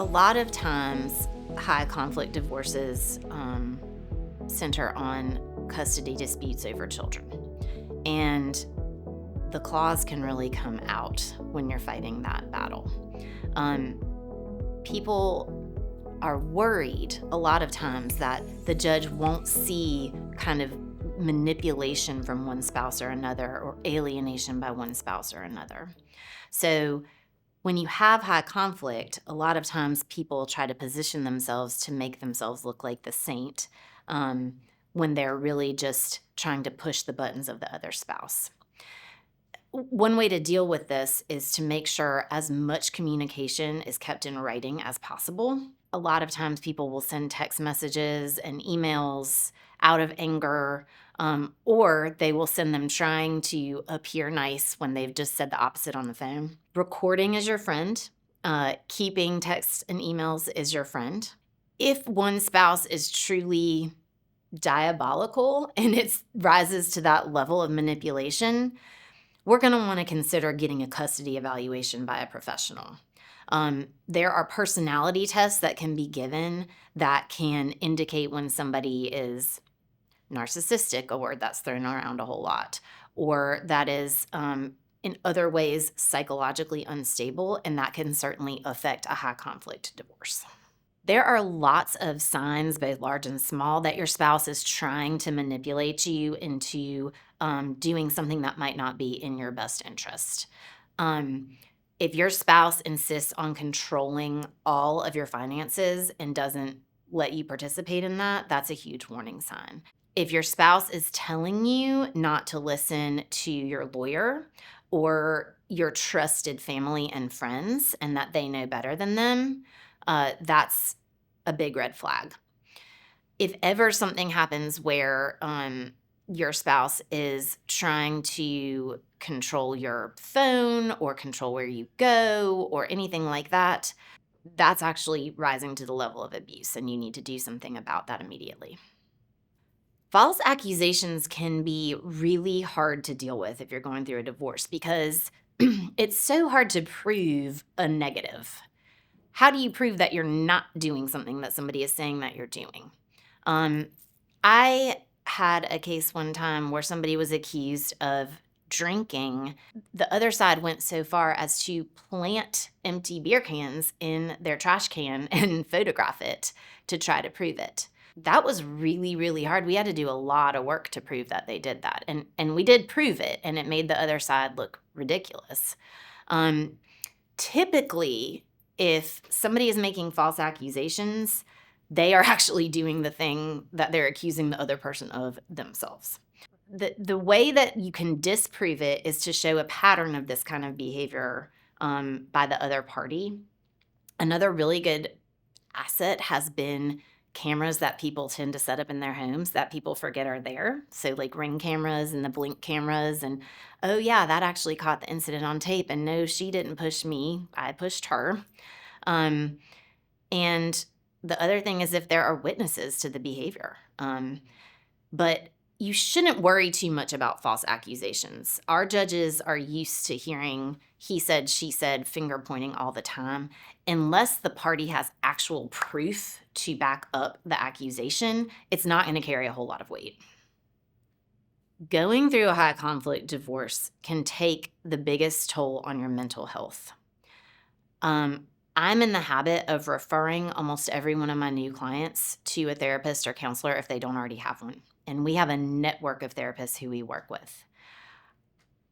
A lot of times, high conflict divorces center on custody disputes over children. And the claws can really come out when you're fighting that battle. People are worried a lot of times that the judge won't see kind of manipulation from one spouse or another, or alienation by one spouse or another. So when you have high conflict, a lot of times people try to position themselves to make themselves look like the saint, when they're really just trying to push the buttons of the other spouse. One way to deal with this is to make sure as much communication is kept in writing as possible. A lot of times people will send text messages and emails out of anger, or they will send them trying to appear nice when they've just said the opposite on the phone. Recording is your friend. Keeping texts and emails is your friend. If one spouse is truly diabolical and it rises to that level of manipulation, we're going to want to consider getting a custody evaluation by a professional. There are personality tests that can be given that can indicate when somebody is narcissistic, a word that's thrown around a whole lot, or that is in other ways psychologically unstable, and that can certainly affect a high conflict divorce. There are lots of signs, both large and small, that your spouse is trying to manipulate you into doing something that might not be in your best interest. If your spouse insists on controlling all of your finances and doesn't let you participate in that, that's a huge warning sign. If your spouse is telling you not to listen to your lawyer or your trusted family and friends and that they know better than them, that's a big red flag. If ever something happens where your spouse is trying to control your phone or control where you go or anything like that, that's actually rising to the level of abuse, and you need to do something about that immediately. False accusations can be really hard to deal with if you're going through a divorce because it's so hard to prove a negative. How do you prove that you're not doing something that somebody is saying that you're doing? I had a case one time where somebody was accused of drinking. The other side went so far as to plant empty beer cans in their trash can and photograph it to try to prove it. That was really, really hard. We had to do a lot of work to prove that they did that. And we did prove it, and it made the other side look ridiculous. Typically, if somebody is making false accusations, they are actually doing the thing that they're accusing the other person of themselves. The way that you can disprove it is to show a pattern of this kind of behavior by the other party. Another really good asset has been cameras that people tend to set up in their homes that people forget are there. So like Ring cameras and the Blink cameras, and oh yeah, that actually caught the incident on tape, and no, she didn't push me, I pushed her. And the other thing is if there are witnesses to the behavior. But you shouldn't worry too much about false accusations. Our judges are used to hearing he said, she said, finger pointing all the time. Unless the party has actual proof to back up the accusation, it's not going to carry a whole lot of weight. Going through a high conflict divorce can take the biggest toll on your mental health. I'm in the habit of referring almost every one of my new clients to a therapist or counselor if they don't already have one. And we have a network of therapists who we work with.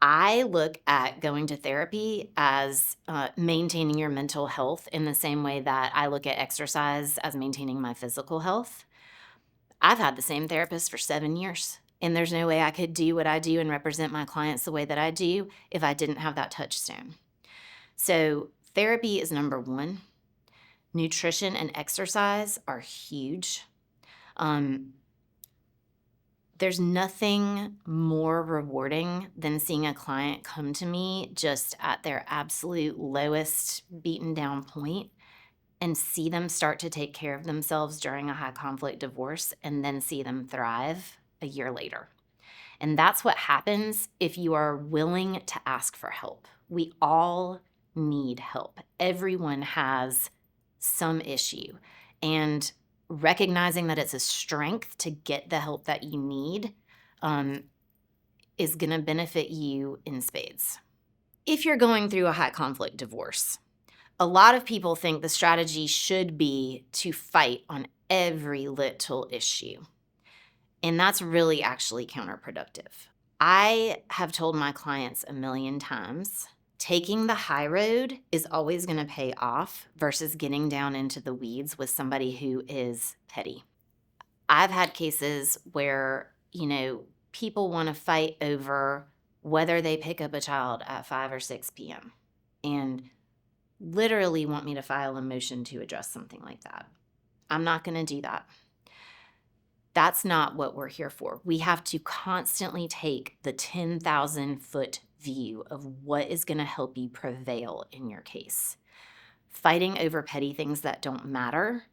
I look at going to therapy as maintaining your mental health in the same way that I look at exercise as maintaining my physical health. I've had the same therapist for 7 years, and there's no way I could do what I do and represent my clients the way that I do if I didn't have that touchstone. So therapy is number one. Nutrition and exercise are huge. There's nothing more rewarding than seeing a client come to me just at their absolute lowest, beaten down point and see them start to take care of themselves during a high conflict divorce and then see them thrive a year later. And that's what happens if you are willing to ask for help. We all need help. Everyone has some issue. And recognizing that it's a strength to get the help that you need is going to benefit you in spades. If you're going through a high conflict divorce, a lot of people think the strategy should be to fight on every little issue. And that's really actually counterproductive. I have told my clients a million times, taking the high road is always going to pay off versus getting down into the weeds with somebody who is petty. I've had cases where, people want to fight over whether they pick up a child at 5 or 6 p.m. and literally want me to file a motion to address something like that. I'm not going to do that. That's not what we're here for. We have to constantly take the 10,000-foot view of what is going to help you prevail in your case. Fighting over petty things that don't matter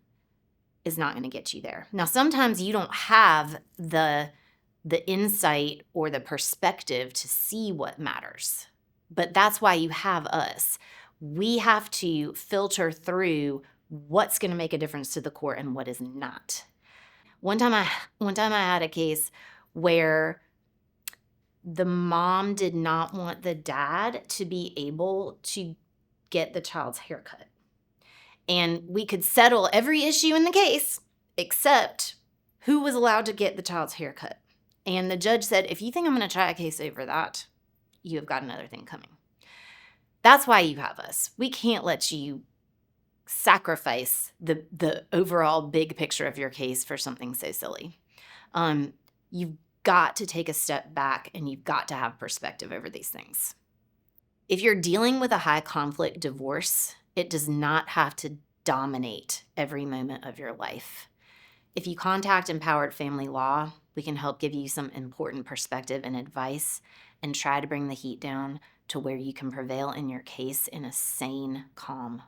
is not going to get you there. Now, sometimes you don't have the insight or the perspective to see what matters, but that's why you have us. We have to filter through what's going to make a difference to the court and what is not. One time I had a case where the mom did not want the dad to be able to get the child's haircut. And we could settle every issue in the case except who was allowed to get the child's haircut. And the judge said, if you think I'm going to try a case over that, you have got another thing coming. That's why you have us. We can't let you sacrifice the overall big picture of your case for something so silly. You've got to take a step back and you've got to have perspective over these things. If you're dealing with a high conflict divorce, it does not have to dominate every moment of your life. If you contact Empowered Family Law, we can help give you some important perspective and advice and try to bring the heat down to where you can prevail in your case in a sane, calm